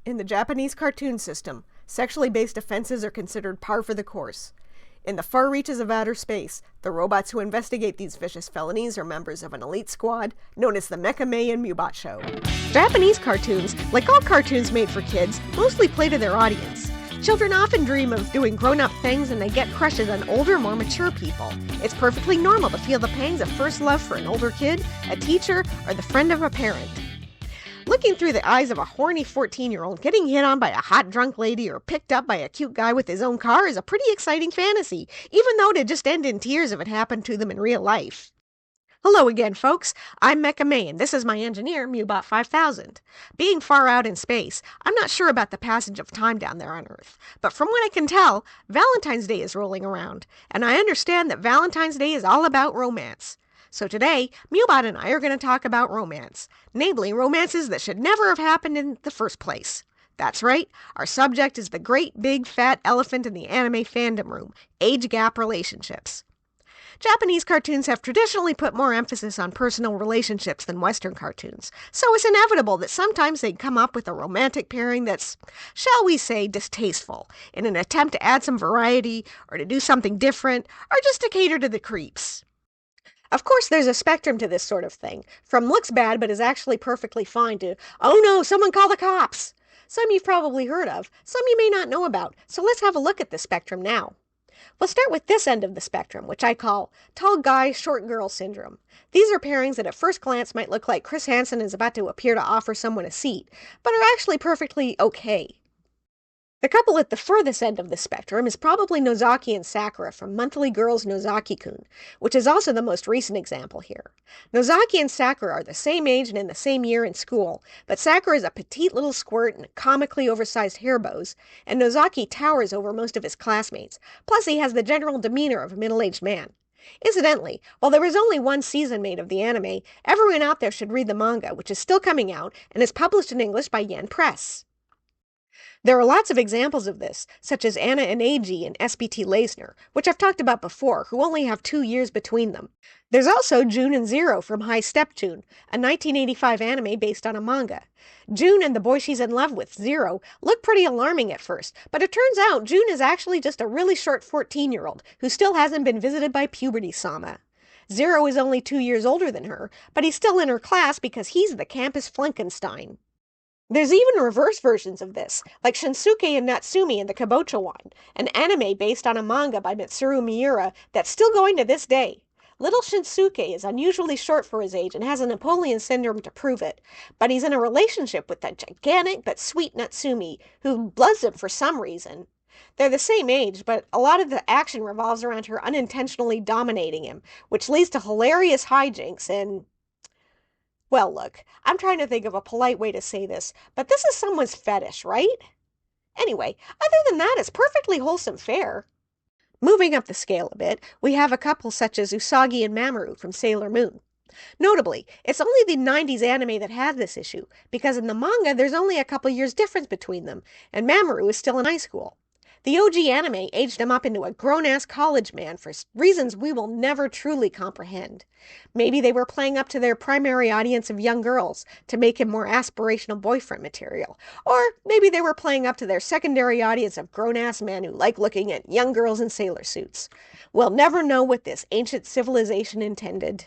In the Japanese cartoon system, sexually based offenses are considered par for the course. In the far reaches of outer space, the robots who investigate these vicious felonies are members of an elite squad known as the Mecha-May and Mew-Bot show. Japanese cartoons, like all cartoons made for kids, mostly play to their audience. Children often dream of doing grown-up things and they get crushes on older, more mature people. It's perfectly normal to feel the pangs of first love for an older kid, a teacher, or the friend of a parent. Looking through the eyes of a horny 14-year-old getting hit on by a hot drunk lady or picked up by a cute guy with his own car is a pretty exciting fantasy, even though it'd just end in tears if it happened to them in real life. Hello again, folks. I'm Mecha-May, and this is my engineer, Mew-Bot 5000. Being far out in space, I'm not sure about the passage of time down there on Earth, but from what I can tell, Valentine's Day is rolling around, and I understand that Valentine's Day is all about romance. So today, Mew-Bot and I are going to talk about romance, namely romances that should never have happened in the first place. That's right, our subject is the great big fat elephant in the anime fandom room, age gap relationships. Japanese cartoons have traditionally put more emphasis on personal relationships than Western cartoons, so it's inevitable that sometimes they'd come up with a romantic pairing that's, shall we say, distasteful, in an attempt to add some variety, or to do something different, or just to cater to the creeps. Of course, there's a spectrum to this sort of thing, from looks bad but is actually perfectly fine to, oh no, someone call the cops! Some you've probably heard of, some you may not know about, so let's have a look at the spectrum now. We'll start with this end of the spectrum, which I call tall guy, short girl syndrome. These are pairings that at first glance might look like Chris Hansen is about to appear to offer someone a seat, but are actually perfectly okay. The couple at the furthest end of the spectrum is probably Nozaki and Sakura from Monthly Girls' Nozaki-Kun, which is also the most recent example here. Nozaki and Sakura are the same age and in the same year in school, but Sakura is a petite little squirt in comically oversized hair bows, and Nozaki towers over most of his classmates, plus he has the general demeanor of a middle-aged man. Incidentally, while there was only one season made of the anime, everyone out there should read the manga, which is still coming out and is published in English by Yen Press. There are lots of examples of this, such as Anna and Eiji and SPT Layzner, which I've talked about before, who only have 2 years between them. There's also June and Zero from High Step June, a 1985 anime based on a manga. June and the boy she's in love with, Zero, look pretty alarming at first, but it turns out June is actually just a really short 14-year-old who still hasn't been visited by puberty-sama. Zero is only 2 years older than her, but he's still in her class because he's the campus Frankenstein. There's even reverse versions of this, like Shinsuke and Natsumi in the Kabocha Wine, an anime based on a manga by Mitsuru Miura that's still going to this day. Little Shinsuke is unusually short for his age and has a Napoleon syndrome to prove it, but he's in a relationship with the gigantic but sweet Natsumi, who loves him for some reason. They're the same age, but a lot of the action revolves around her unintentionally dominating him, which leads to hilarious hijinks and... Well, look, I'm trying to think of a polite way to say this, but this is someone's fetish, right? Anyway, other than that, it's perfectly wholesome fare. Moving up the scale a bit, we have a couple such as Usagi and Mamoru from Sailor Moon. Notably, it's only the 90s anime that has this issue, because in the manga there's only a couple years difference between them, and Mamoru is still in high school. The OG anime aged him up into a grown-ass college man for reasons we will never truly comprehend. Maybe they were playing up to their primary audience of young girls to make him more aspirational boyfriend material. Or maybe they were playing up to their secondary audience of grown-ass men who like looking at young girls in sailor suits. We'll never know what this ancient civilization intended.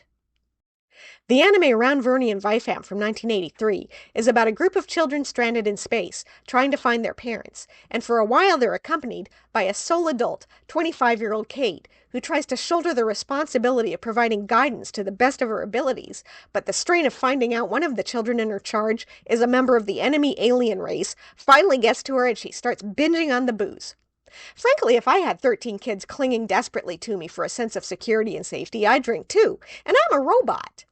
The anime Around Vernian Vifam from 1983 is about a group of children stranded in space, trying to find their parents, and for a while they're accompanied by a sole adult, 25-year-old Kate, who tries to shoulder the responsibility of providing guidance to the best of her abilities, but the strain of finding out one of the children in her charge is a member of the enemy alien race finally gets to her and she starts binging on the booze. Frankly, if I had 13 kids clinging desperately to me for a sense of security and safety, I'd drink too, and I'm a robot.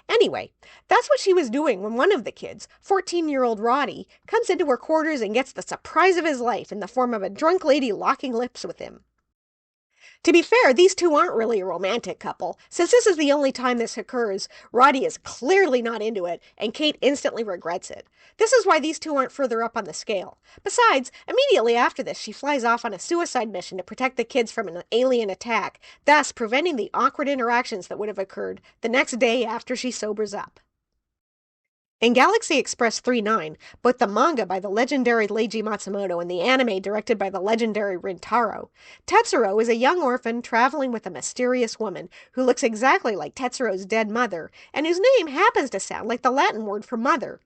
Anyway, that's what she was doing when one of the kids, 14-year-old Roddy, comes into her quarters and gets the surprise of his life in the form of a drunk lady locking lips with him. To be fair, these two aren't really a romantic couple. Since this is the only time this occurs, Roddy is clearly not into it, and Kate instantly regrets it. This is why these two aren't further up on the scale. Besides, immediately after this, she flies off on a suicide mission to protect the kids from an alien attack, thus preventing the awkward interactions that would have occurred the next day after she sobers up. In Galaxy Express 39, both the manga by the legendary Leiji Matsumoto and the anime directed by the legendary Rintaro, Tetsuro is a young orphan traveling with a mysterious woman who looks exactly like Tetsuro's dead mother and whose name happens to sound like the Latin word for mother.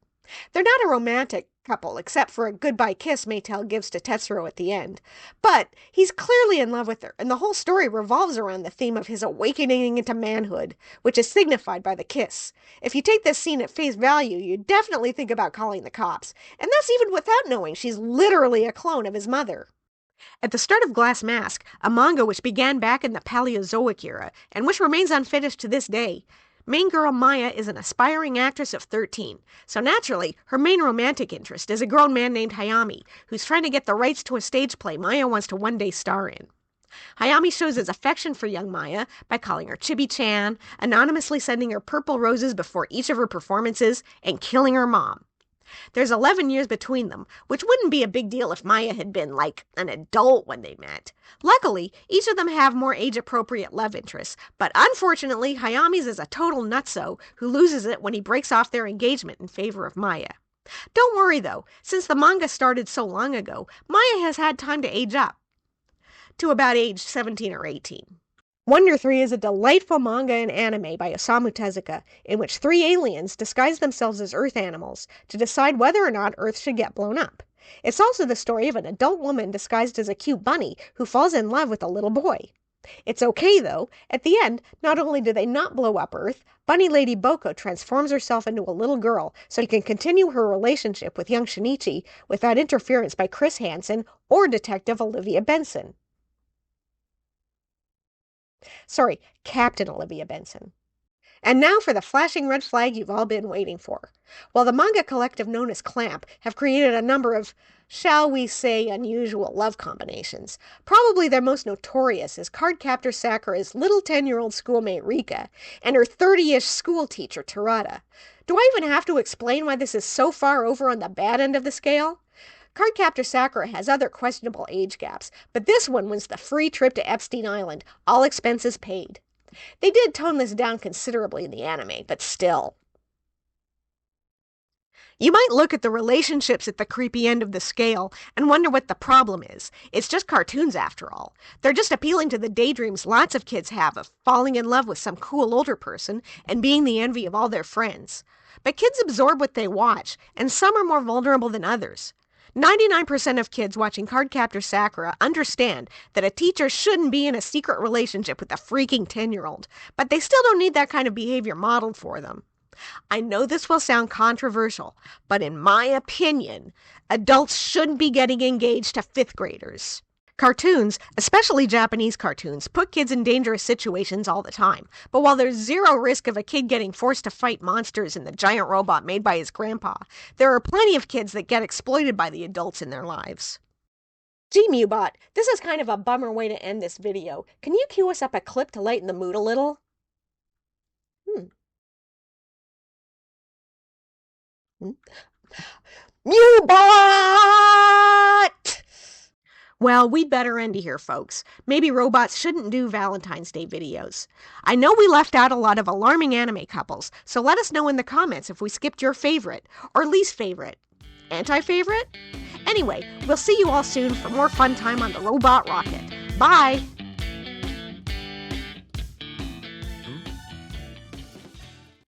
They're not a romantic couple, except for a goodbye kiss Maytel gives to Tetsuro at the end. But he's clearly in love with her, and the whole story revolves around the theme of his awakening into manhood, which is signified by the kiss. If you take this scene at face value, you definitely think about calling the cops, and that's even without knowing she's literally a clone of his mother. At the start of Glass Mask, a manga which began back in the Paleozoic era, and which remains unfinished to this day, main girl Maya is an aspiring actress of 13, so naturally, her main romantic interest is a grown man named Hayami, who's trying to get the rights to a stage play Maya wants to one day star in. Hayami shows his affection for young Maya by calling her Chibi-chan, anonymously sending her purple roses before each of her performances, and killing her mom. There's 11 years between them, which wouldn't be a big deal if Maya had been, like, an adult when they met. Luckily, each of them have more age-appropriate love interests, but unfortunately, Hayami's is a total nutso who loses it when he breaks off their engagement in favor of Maya. Don't worry, though, since the manga started so long ago, Maya has had time to age up to about age 17 or 18. Wonder 3 is a delightful manga and anime by Osamu Tezuka, in which 3 aliens disguise themselves as Earth animals to decide whether or not Earth should get blown up. It's also the story of an adult woman disguised as a cute bunny who falls in love with a little boy. It's okay, though. At the end, not only do they not blow up Earth, Bunny Lady Boko transforms herself into a little girl so she can continue her relationship with young Shinichi without interference by Chris Hansen or Detective Olivia Benson. Sorry, Captain Olivia Benson. And now for the flashing red flag you've all been waiting for. While the manga collective known as Clamp have created a number of, shall we say, unusual love combinations, probably their most notorious is CardCaptor Sakura's little 10-year-old schoolmate Rika and her 30-ish schoolteacher Terada. Do I even have to explain why this is so far over on the bad end of the scale? CardCaptor Sakura has other questionable age gaps, but this one was the free trip to Epstein Island, all expenses paid. They did tone this down considerably in the anime, but still. You might look at the relationships at the creepy end of the scale and wonder what the problem is. It's just cartoons after all. They're just appealing to the daydreams lots of kids have of falling in love with some cool older person and being the envy of all their friends. But kids absorb what they watch, and some are more vulnerable than others. 99% of kids watching CardCaptor Sakura understand that a teacher shouldn't be in a secret relationship with a freaking 10-year-old, but they still don't need that kind of behavior modeled for them. I know this will sound controversial, but in my opinion, adults shouldn't be getting engaged to 5th graders. Cartoons, especially Japanese cartoons, put kids in dangerous situations all the time. But while there's zero risk of a kid getting forced to fight monsters in the giant robot made by his grandpa, there are plenty of kids that get exploited by the adults in their lives. Gee, Mew-Bot, this is kind of a bummer way to end this video. Can you cue us up a clip to lighten the mood a little? Mew-Bot! Well, we'd better end here, folks. Maybe robots shouldn't do Valentine's Day videos. I know we left out a lot of alarming anime couples, so let us know in the comments if we skipped your favorite, or least favorite. Anti-favorite? Anyway, we'll see you all soon for more fun time on the Robot Rocket. Bye!